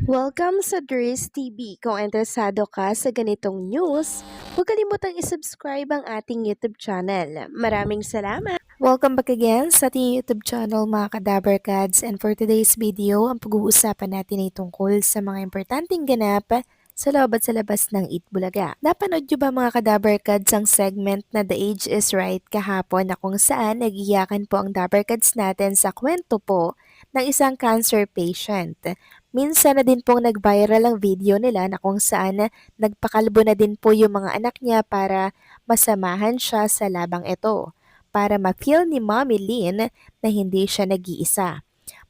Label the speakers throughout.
Speaker 1: Welcome sa Dries TV. Kung interesado ka sa ganitong news, huwag kalimutang isubscribe ang ating YouTube channel. Maraming salamat! Welcome back again sa ating YouTube channel mga Kadabarkads, and for today's video, ang pag-uusapan natin ay tungkol sa mga importanteng ganap sa loob at sa labas ng Eat Bulaga. Napanood nyo ba mga Kadabarkads ang segment na The Age is Right kahapon na kung saan nagiyakan po ang Dabarkads natin sa kwento po ng isang cancer patient? Minsan na din pong nag-viral ang video nila na kung saan nagpakalbo na din po yung mga anak niya para masamahan siya sa labang ito, para ma-feel ni Mommy Lynn na hindi siya nag-iisa.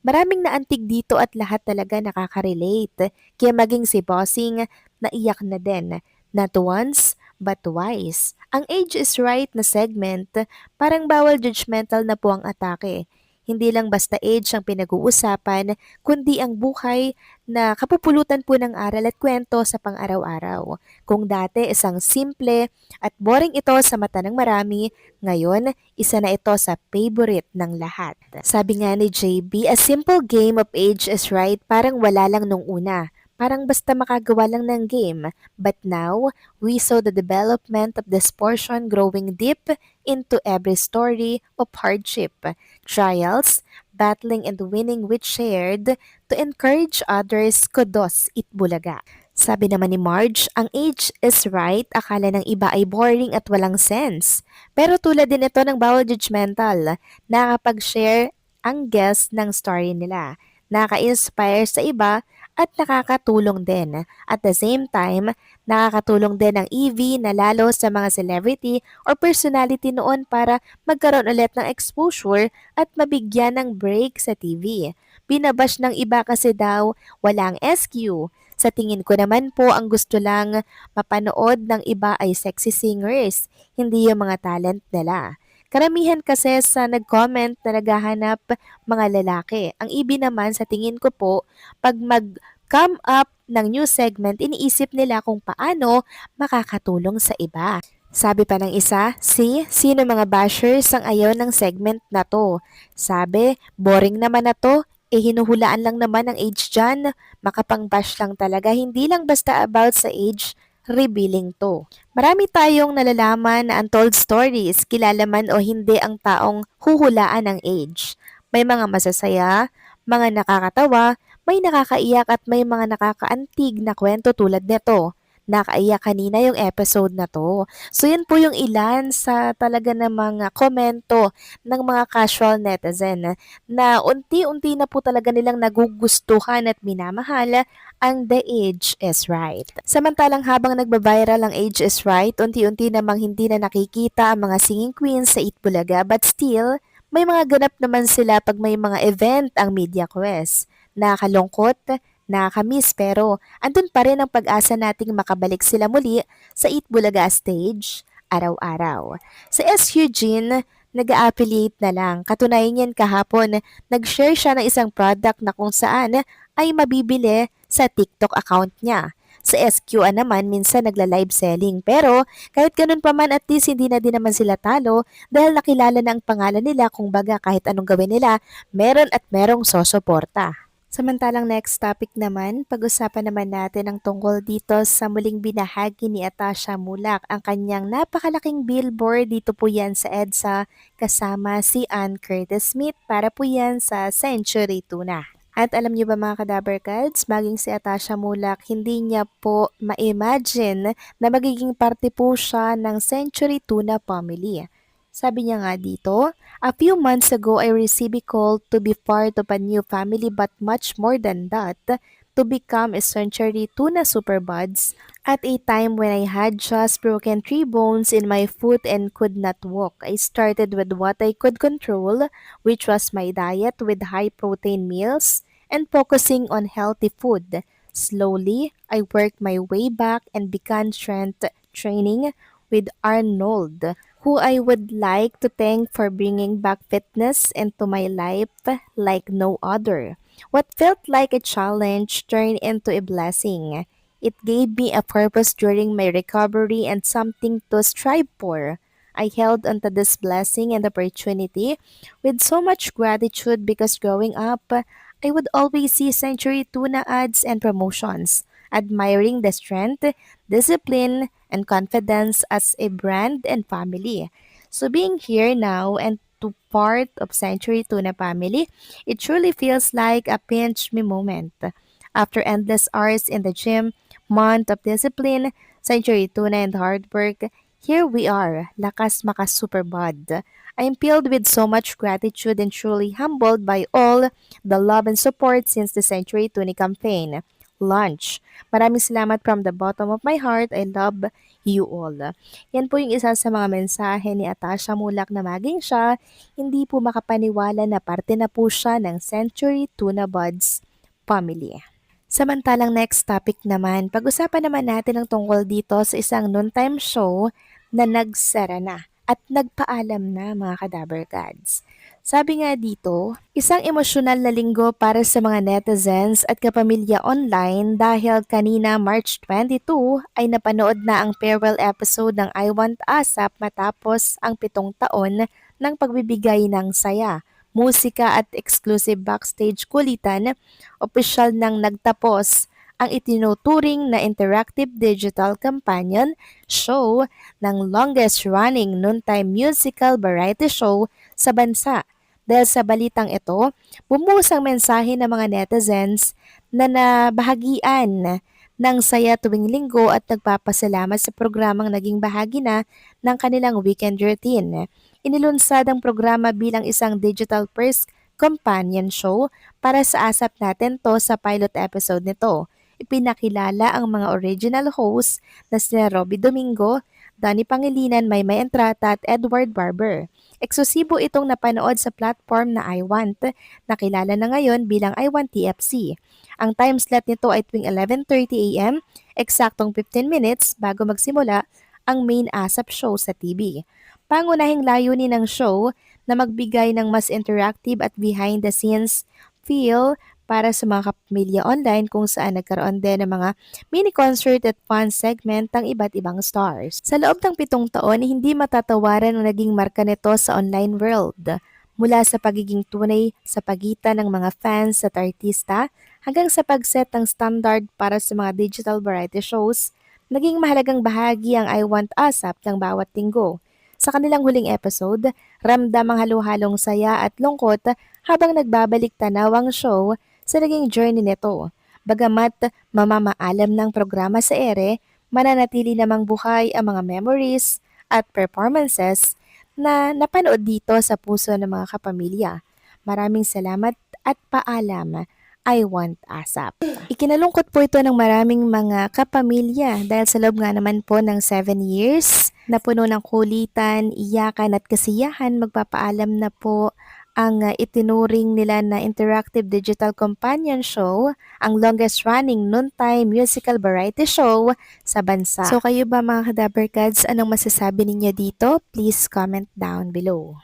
Speaker 1: Maraming naantig dito at lahat talaga nakaka-relate, kaya maging si Bossing naiyak na din, not once but twice. Ang Age is Right na segment, parang bawal judgmental na po ang atake. Hindi lang basta age ang pinag-uusapan, kundi ang buhay na kapupulutan po ng aral at kwento sa pang-araw-araw. Kung dati isang simple at boring ito sa mata ng marami, ngayon isa na ito sa favorite ng lahat. Sabi nga ni JB, a simple game of Age is Right parang wala lang nung una. Parang basta makagawa lang ng game. But now, we saw the development of this portion growing deep into every story of hardship, trials, battling and winning with shared to encourage others. Kudos Itbulaga. Sabi naman ni Marge, ang Age is Right, akala ng iba ay boring at walang sense. Pero tulad din ito ng bawal judgmental, nakakapag-share ang guest ng story nila, nakaka-inspire sa iba at nakakatulong din. At the same time, nakakatulong din ang EV na lalo sa mga celebrity or personality noon para magkaroon ulit ng exposure at mabigyan ng break sa TV. Binabash ng iba kasi daw walang SQ. Sa tingin ko naman po ang gusto lang mapanood ng iba ay sexy singers, hindi yung mga talent nila. Karamihan kasi sa nag-comment na naghahanap mga lalaki. Ang ibi naman sa tingin ko po, pag mag-come up ng new segment, iniisip nila kung paano makakatulong sa iba. Sabi pa ng isa, sino mga bashers ang ayaw ng segment na to? Sabi, boring naman na to, hinuhulaan lang naman ang age dyan, makapang-bash lang talaga, hindi lang basta about sa age, revealing to. Marami tayong nalalaman na untold stories, kilala man o hindi ang taong huhulaan ng age. May mga masasaya, mga nakakatawa, may nakakaiyak at may mga nakakaantig na kwento tulad nito. Nakaiyak kanina yung episode na to. So yan po yung ilan sa talaga namang komento ng mga casual netizen na unti-unti na po talaga nilang nagugustuhan at minamahal ang The Age is Right. Samantalang habang nagbabiral ang Age is Right, unti-unti namang hindi na nakikita ang mga singing queens sa Itbulaga, but still, may mga ganap naman sila pag may mga event ang Media Quest. Nakakalungkot, nakakamiss, pero andun pa rin ang pag-asa nating makabalik sila muli sa Itbulaga stage araw-araw. Sa S. Eugene, nag-a-affiliate na lang. Katunayan yan kahapon, nag-share siya ng isang product na kung saan ay mabibili sa TikTok account niya. Sa SQA naman, minsan nagla-live selling. Pero kahit ganun pa man, at least hindi na din naman sila talo dahil nakilala na ang pangalan nila, kung baga kahit anong gawin nila, meron at merong sosuporta. Samantalang next topic naman, pag-usapan naman natin ang tungkol dito sa muling binahagi ni Atasha Mulak ang kanyang napakalaking billboard. Dito po yan sa EDSA kasama si Ann Curtis Smith para po yan sa Century Tuna. At alam niyo ba mga Kadabarkads, maging si Atasha Mulak, hindi niya po ma-imagine na magiging parte po siya ng Century Tuna family. Sabi niya nga dito, a few months ago I received a call to be part of a new family, but much more than that, to become a Century Tuna Superbuds at a time when I had just broken 3 bones in my foot and could not walk. I started with what I could control, which was my diet with high protein meals and focusing on healthy food. Slowly, I worked my way back and began strength training with Arnold, who I would like to thank for bringing back fitness into my life like no other. What felt like a challenge turned into a blessing. It gave me a purpose during my recovery and something to strive for. I held onto this blessing and opportunity with so much gratitude because growing up, I would always see Century Tuna ads and promotions, admiring the strength, discipline, and confidence as a brand and family. So being here now and to part of Century Tuna family, it truly feels like a pinch me moment. After endless hours in the gym, month of discipline, Century Tuna and hard work, here we are, lakas makas super bud. I am filled with so much gratitude and truly humbled by all the love and support since the Century Tuna campaign. Lunch. Maraming salamat from the bottom of my heart. I love you all. Yan po yung isa sa mga mensahe ni Atasha Mulak na maging siya, hindi po makapaniwala na parte na po siya ng Century Tuna Buds family. Samantalang next topic naman, pag-usapan naman natin ang tungkol dito sa isang noontime show na nagsara na at nagpaalam na mga Kadaver Gods. Sabi nga dito, isang emosyonal na linggo para sa mga netizens at kapamilya online dahil kanina March 22 ay napanood na ang farewell episode ng I Want ASAP matapos ang 7 taon ng pagbibigay ng saya, musika at exclusive backstage kulitan. Opisyal nang nagtapos ang itinuturing na interactive digital companion show ng longest-running noontime musical variety show sa bansa. Dahil sa balitang ito, bumuhos ang mensahe ng mga netizens na nabahagian ng saya tuwing linggo at nagpapasalamat sa programang naging bahagi na ng kanilang weekend routine. Inilunsad ang programa bilang isang digital first companion show para sa ASAP natin to sa pilot episode nito. Ipinakilala ang mga original hosts na sina Robby Domingo, Danny Pangilinan, Maymay Entrata at Edward Barber. Eksklusibo itong napanood sa platform na iWant, nakilala na ngayon bilang iWant TFC. Ang time slot nito ay tuwing 11:30 AM, eksaktong 15 minutes bago magsimula ang main ASAP show sa TV. Pangunahing layunin ng show na magbigay ng mas interactive at behind-the-scenes feel para sa mga kapamilya online kung saan nagkaroon din ng mga mini-concert at fun segment ng iba't ibang stars. Sa loob ng 7 taon, hindi matatawaran ang naging marka nito sa online world. Mula sa pagiging tunay sa pagitan ng mga fans at artista hanggang sa pagset ng standard para sa mga digital variety shows, naging mahalagang bahagi ang I Want ASAP ng bawat linggo. Sa kanilang huling episode, ramdam ang halo-halong saya at lungkot habang nagbabalik tanaw ang show sa naging journey nito. Bagamat mamamaalam ng programa sa ere, mananatili namang buhay ang mga memories at performances na napanood dito sa puso ng mga kapamilya. Maraming salamat at paalam. I Want ASAP. Ikinalungkot po ito ng maraming mga kapamilya dahil sa loob nga naman po ng 7 years na puno ng kulitan, iyakan at kasiyahan, magpapaalam na po ang itinuring nila na interactive digital companion show, ang longest running noontime musical variety show sa bansa. So kayo ba mga Kadaver Gods, anong masasabi ninyo dito? Please comment down below.